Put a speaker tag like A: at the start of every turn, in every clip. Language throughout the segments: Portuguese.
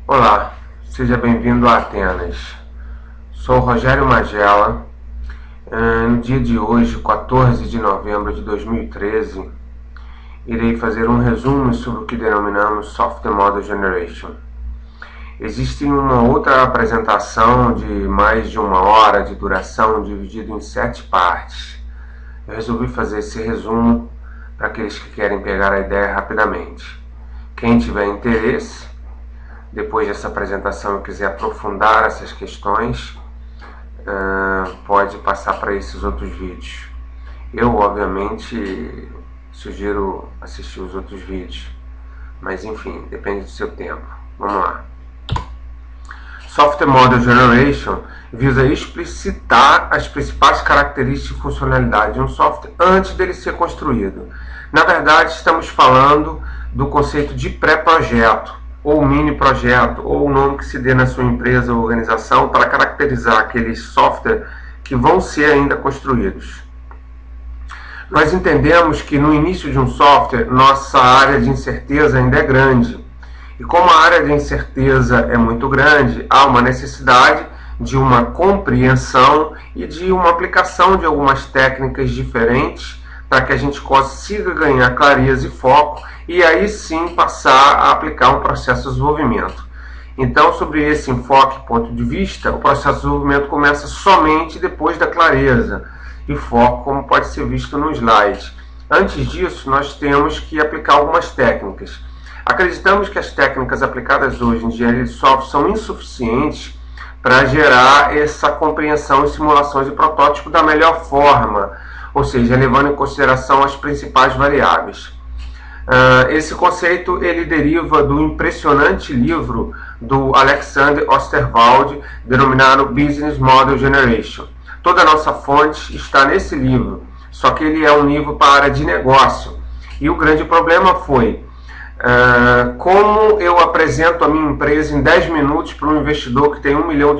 A: Olá, seja bem-vindo a Atenas. Sou Rogério Magela. No dia de hoje, 14 de novembro de 2013, irei fazer um resumo sobre o que denominamos Software Model Generation. Existe uma outra apresentação de mais de 1 hora de duração, dividido em 7 partes. Eu resolvi fazer esse resumo para aqueles que querem pegar a ideia rapidamente. Quem tiver interesse, depois dessa apresentação, e quiser aprofundar essas questões, pode passar para esses outros vídeos. Eu, obviamente, sugiro assistir os outros vídeos, mas enfim, depende do seu tempo. Vamos lá. Software Model Generation visa explicitar as principais características e funcionalidades de um software antes dele ser construído. Na verdade, estamos falando do conceito de pré-projeto, ou mini projeto, ou o nome que se dê na sua empresa ou organização para caracterizar aqueles software que vão ser ainda construídos. Nós entendemos que no início de um software, nossa área de incerteza ainda é grande. E como a área de incerteza é muito grande, há uma necessidade de uma compreensão e de uma aplicação de algumas técnicas diferentes para que a gente consiga ganhar clareza e foco e aí sim passar a aplicar um processo de desenvolvimento. Então, sobre esse enfoque e ponto de vista, o processo de desenvolvimento começa somente depois da clareza e foco, como pode ser visto no slide. Antes disso, nós temos que aplicar algumas técnicas. Acreditamos que as técnicas aplicadas hoje em engenharia de software são insuficientes para gerar essa compreensão e simulações de protótipo da melhor forma, ou seja, levando em consideração as principais variáveis. Esse conceito ele deriva do impressionante livro do Alexander Osterwald, denominado Business Model Generation. Toda a nossa fonte está nesse livro, só que ele é um livro para a área de negócio. E o grande problema foi como eu apresento a minha empresa em 10 minutos para um investidor que tem $1 milhão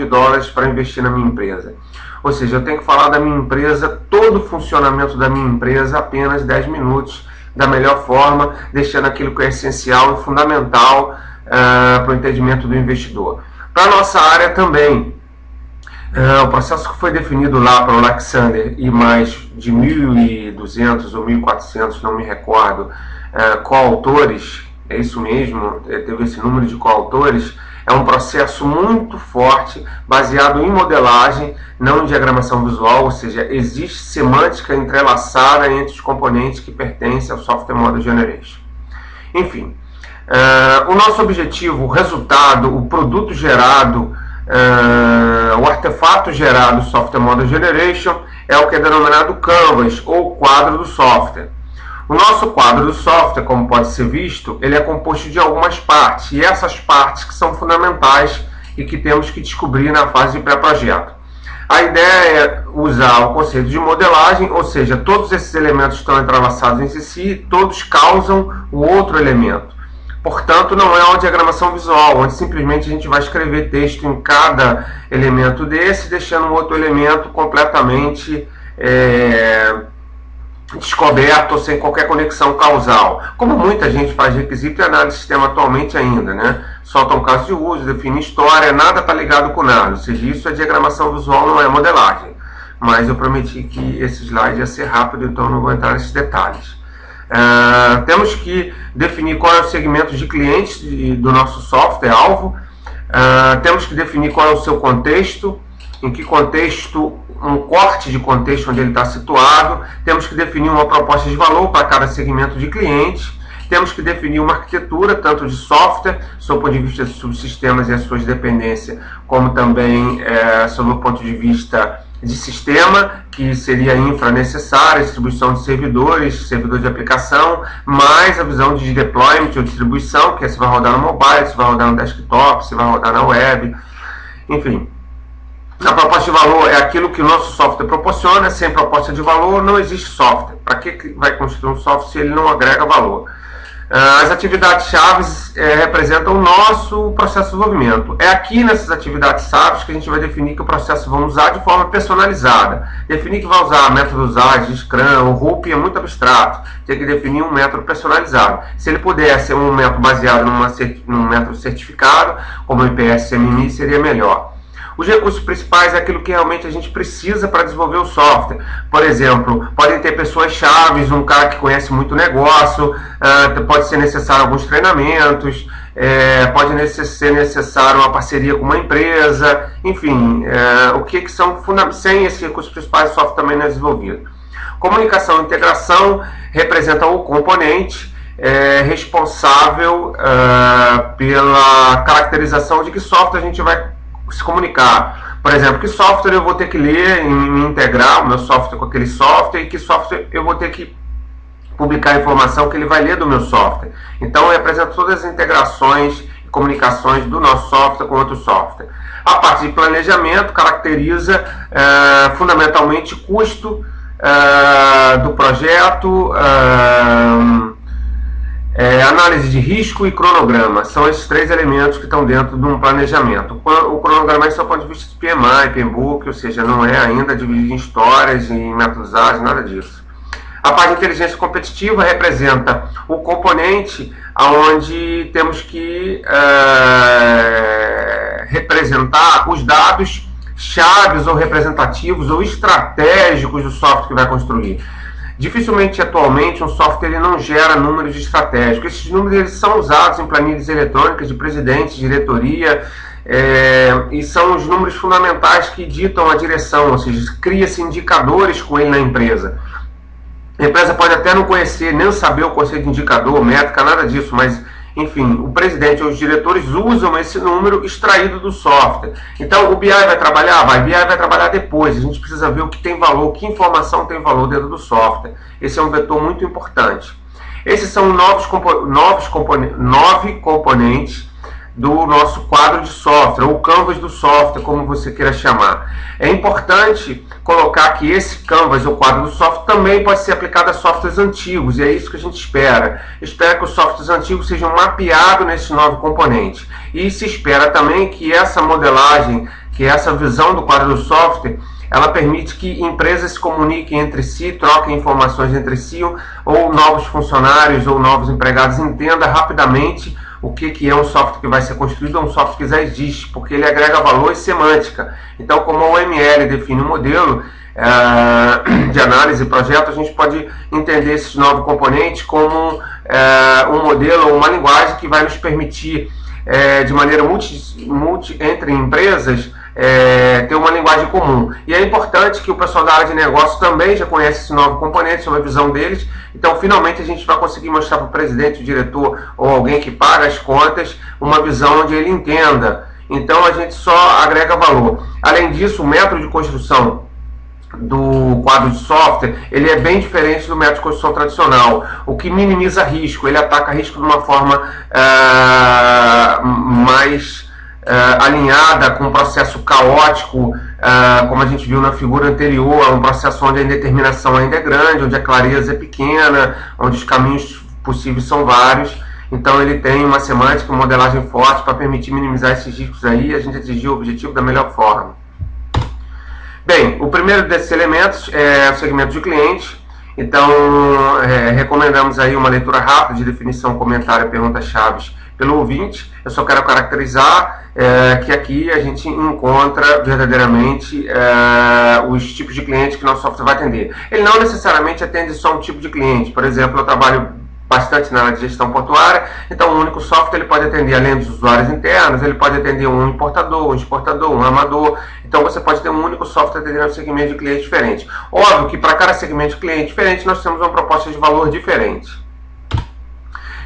A: para investir na minha empresa. Ou seja, eu tenho que falar da minha empresa, todo o funcionamento da minha empresa, apenas 10 minutos, da melhor forma, deixando aquilo que é essencial e fundamental para o entendimento do investidor. Para a nossa área também, o processo que foi definido lá para o Alexander e mais de 1.200 ou 1.400, não me recordo, coautores, é isso mesmo, teve esse número de coautores, é um processo muito forte, baseado em modelagem, não em diagramação visual, ou seja, existe semântica entrelaçada entre os componentes que pertencem ao Software Model Generation. Enfim, o nosso objetivo, o resultado, o produto gerado, o artefato gerado do Software Model Generation é o que é denominado Canvas, ou quadro do software. O nosso quadro do software, como pode ser visto, ele é composto de algumas partes, e essas partes que são fundamentais e que temos que descobrir na fase de pré-projeto. A ideia é usar o conceito de modelagem, ou seja, todos esses elementos estão entrelaçados entre si, todos causam o outro elemento. Portanto, não é uma diagramação visual, onde simplesmente a gente vai escrever texto em cada elemento desse, deixando um outro elemento completamente descoberto ou sem qualquer conexão causal, como muita gente faz requisito e análise de sistema atualmente ainda, né? Solta um caso de uso, define história, nada está ligado com nada, ou seja, isso é diagramação visual, não é modelagem. Mas eu prometi que esse slide ia ser rápido, então não vou entrar nesses detalhes. Temos que definir qual é o segmento de clientes do nosso software alvo, temos que definir qual é o seu contexto, em que contexto, um corte de contexto onde ele está situado, temos que definir uma proposta de valor para cada segmento de clientes, temos que definir uma arquitetura, tanto de software, sob o ponto de vista de subsistemas e as suas dependências, como também sob o ponto de vista de sistema, que seria a infra necessária, distribuição de servidores, servidor de aplicação, mais a visão de deployment ou distribuição, que é se vai rodar no mobile, se vai rodar no desktop, se vai rodar na web, enfim. A proposta de valor é aquilo que o nosso software proporciona. Sem proposta de valor não existe software. Para que vai construir um software se ele não agrega valor? As atividades-chave representam o nosso processo de desenvolvimento. É aqui nessas atividades-chave que a gente vai definir que o processo vamos usar de forma personalizada. Definir que vai usar métodos ágeis, Scrum, o RUP é muito abstrato. Tem que definir um método personalizado. Se ele puder ser um método baseado num método certificado, como o IPS CMMI, seria melhor. Os recursos principais é aquilo que realmente a gente precisa para desenvolver o software. Por exemplo, podem ter pessoas chaves, um cara que conhece muito o negócio, pode ser necessário alguns treinamentos, pode ser necessário uma parceria com uma empresa, enfim, o que são fundamentais. Sem esses recursos principais, o software também não é desenvolvido. Comunicação e integração representam o componente responsável pela caracterização de que software a gente vai se comunicar. Por exemplo, que software eu vou ter que ler e me integrar o meu software com aquele software, e que software eu vou ter que publicar a informação que ele vai ler do meu software. Então, eu apresento todas as integrações e comunicações do nosso software com outro software. A parte de planejamento caracteriza fundamentalmente custo do projeto, análise de risco e cronograma. São esses três elementos que estão dentro de um planejamento. O cronograma é só do ponto de vista de PMI, PMBOK, ou seja, não é ainda dividido em histórias, em métodos ágeis, nada disso. A parte de inteligência competitiva representa o componente onde temos que representar os dados chaves ou representativos ou estratégicos do software que vai construir. Dificilmente, atualmente, um software ele não gera números estratégicos. Esses números eles são usados em planilhas eletrônicas de presidente, diretoria, e são os números fundamentais que ditam a direção, ou seja, cria-se indicadores com ele na empresa. A empresa pode até não conhecer, nem saber o conceito de indicador, métrica, nada disso, mas, enfim, o presidente ou os diretores usam esse número extraído do software. Então, o BI vai trabalhar? O BI vai trabalhar depois. A gente precisa ver o que tem valor, que informação tem valor dentro do software. Esse é um vetor muito importante. Esses são nove componentes do nosso quadro de software, ou canvas do software, como você queira chamar. É importante colocar que esse canvas, ou quadro do software, também pode ser aplicado a softwares antigos, e é isso que a gente espera. Espera que os softwares antigos sejam mapeados nesses 9 componentes. E se espera também que essa modelagem, que essa visão do quadro do software, ela permite que empresas se comuniquem entre si, troquem informações entre si, ou novos funcionários ou novos empregados entendam rapidamente o que é um software que vai ser construído, ou um software que já existe, porque ele agrega valor e semântica. Então, como a OML define um modelo de análise e projeto, a gente pode entender esses 9 componentes como um modelo ou uma linguagem que vai nos permitir, de maneira entre empresas, ter uma linguagem comum. E é importante que o pessoal da área de negócio também já conhece esses 9 componentes, sobre a visão deles. Então, finalmente, a gente vai conseguir mostrar para o presidente, o diretor ou alguém que paga as contas, uma visão onde ele entenda. Então, a gente só agrega valor. Além disso, o método de construção do quadro de software, ele é bem diferente do método de construção tradicional, o que minimiza risco. Ele ataca risco de uma forma mais alinhada com um processo caótico, como a gente viu na figura anterior, um processo onde a indeterminação ainda é grande, onde a clareza é pequena, onde os caminhos possíveis são vários. Então ele tem uma semântica, uma modelagem forte para permitir minimizar esses riscos aí e a gente atingir o objetivo da melhor forma. Bem, o primeiro desses elementos é o segmento de cliente. Então, recomendamos aí uma leitura rápida de definição, comentário e perguntas-chave pelo ouvinte. Eu só quero caracterizar que aqui a gente encontra verdadeiramente os tipos de clientes que nosso software vai atender. Ele não necessariamente atende só um tipo de cliente. Por exemplo, eu trabalho bastante na área de gestão portuária, então um único software ele pode atender, além dos usuários internos, ele pode atender um importador, um exportador, um armador. Então você pode ter um único software atendendo um segmento de cliente diferente. Óbvio que para cada segmento de cliente diferente nós temos uma proposta de valor diferente.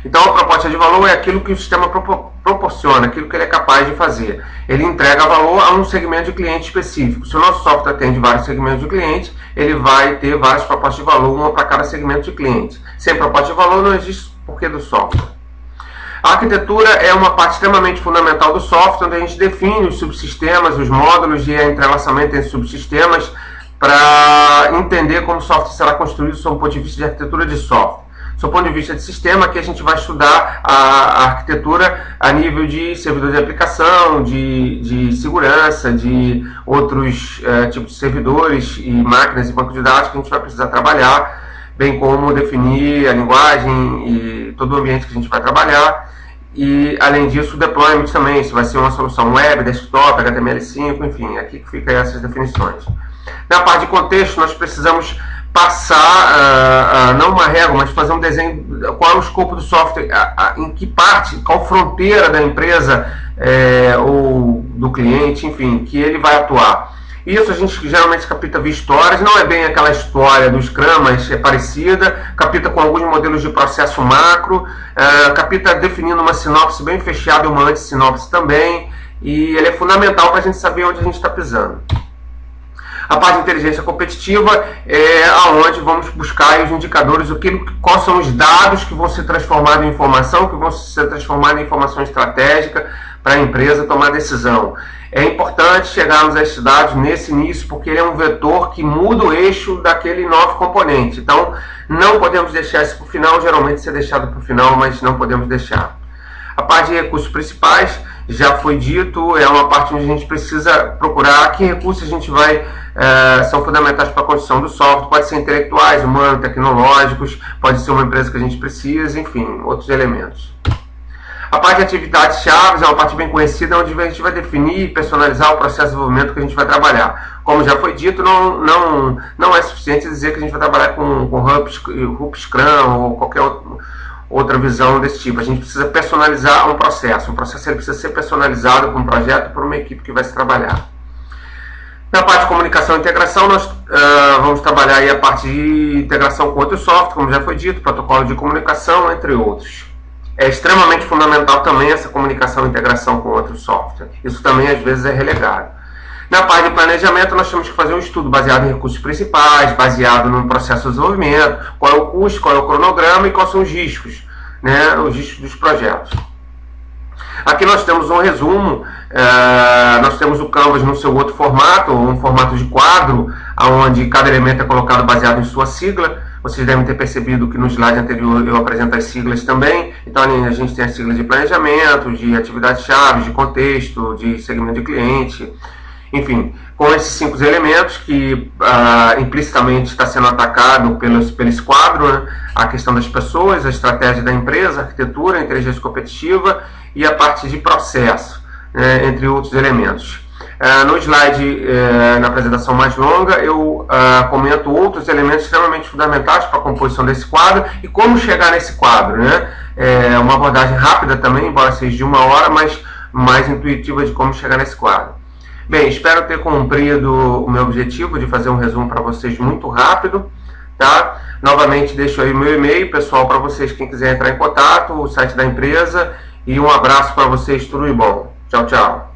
A: Então a proposta de valor é aquilo que o sistema proporciona, aquilo que ele é capaz de fazer. Ele entrega valor a um segmento de cliente específico. Se o nosso software atende vários segmentos de cliente, ele vai ter várias propostas de valor, uma para cada segmento de cliente. Sem proposta de valor não existe porquê do software. A arquitetura é uma parte extremamente fundamental do software, onde a gente define os subsistemas, os módulos e o entrelaçamento entre subsistemas para entender como o software será construído sob o ponto de vista de arquitetura de software. Do ponto de vista de sistema, aqui a gente vai estudar a arquitetura a nível de servidor de aplicação, de segurança, de outros tipos de servidores e máquinas e bancos de dados que a gente vai precisar trabalhar, bem como definir a linguagem e todo o ambiente que a gente vai trabalhar. E, além disso, o deployment também, se vai ser uma solução web, desktop, HTML5, enfim, aqui que ficam essas definições. Na parte de contexto, nós precisamos passar, não uma régua, mas fazer um desenho, qual é o escopo do software, em que parte, qual fronteira da empresa ou do cliente, enfim, que ele vai atuar. Isso a gente geralmente capta via histórias, não é bem aquela história do Scrum, mas é parecida, capta com alguns modelos de processo macro, capta definindo uma sinopse bem fechada e uma anti-sinopse também, e ele é fundamental para a gente saber onde a gente está pisando. A parte de inteligência competitiva é aonde vamos buscar os indicadores, quais são os dados que vão ser transformados em informação, que vão ser transformados em informação estratégica para a empresa tomar decisão. É importante chegarmos a esses dados nesse início, porque ele é um vetor que muda o eixo daquele novo componente. Então, não podemos deixar isso para o final, geralmente isso é deixado para o final, mas não podemos deixar. A parte de recursos principais, já foi dito, é uma parte onde a gente precisa procurar que recursos a gente vai, são fundamentais para a construção do software, pode ser intelectuais, humanos, tecnológicos, pode ser uma empresa que a gente precisa, enfim, outros elementos. A parte de atividades chaves é uma parte bem conhecida, onde a gente vai definir e personalizar o processo de desenvolvimento que a gente vai trabalhar. Como já foi dito, não é suficiente dizer que a gente vai trabalhar com Rup, Scrum ou qualquer outra visão desse tipo. A gente precisa personalizar um processo. Um processo ele precisa ser personalizado para um projeto, para uma equipe que vai se trabalhar. Na parte de comunicação e integração, nós vamos trabalhar aí a parte de integração com outros softwares, como já foi dito, protocolo de comunicação, entre outros. É extremamente fundamental também essa comunicação e integração com outros softwares. Isso também, às vezes, é relegado. Na parte de planejamento, nós temos que fazer um estudo baseado em recursos principais, baseado no processo de desenvolvimento, qual é o custo, qual é o cronograma e quais são os riscos, né, os riscos dos projetos. Aqui nós temos um resumo, nós temos o Canvas no seu outro formato, um formato de quadro, onde cada elemento é colocado baseado em sua sigla. Vocês devem ter percebido que no slide anterior eu apresento as siglas também. Então a gente tem as siglas de planejamento, de atividades-chave, de contexto, de segmento de cliente. Enfim, com esses 5 elementos que implicitamente está sendo atacado pelo esse quadro, né? A questão das pessoas, a estratégia da empresa, a arquitetura, a inteligência competitiva e a parte de processo, né? Entre outros elementos. No slide, na apresentação mais longa, eu comento outros elementos extremamente fundamentais para a composição desse quadro e como chegar nesse quadro, né? É uma abordagem rápida também, embora seja de 1 hora, mas mais intuitiva de como chegar nesse quadro. Bem, espero ter cumprido o meu objetivo de fazer um resumo para vocês muito rápido, tá? Novamente deixo aí o meu e-mail, pessoal, para vocês, quem quiser entrar em contato, o site da empresa, e um abraço para vocês, tudo de bom. Tchau, tchau.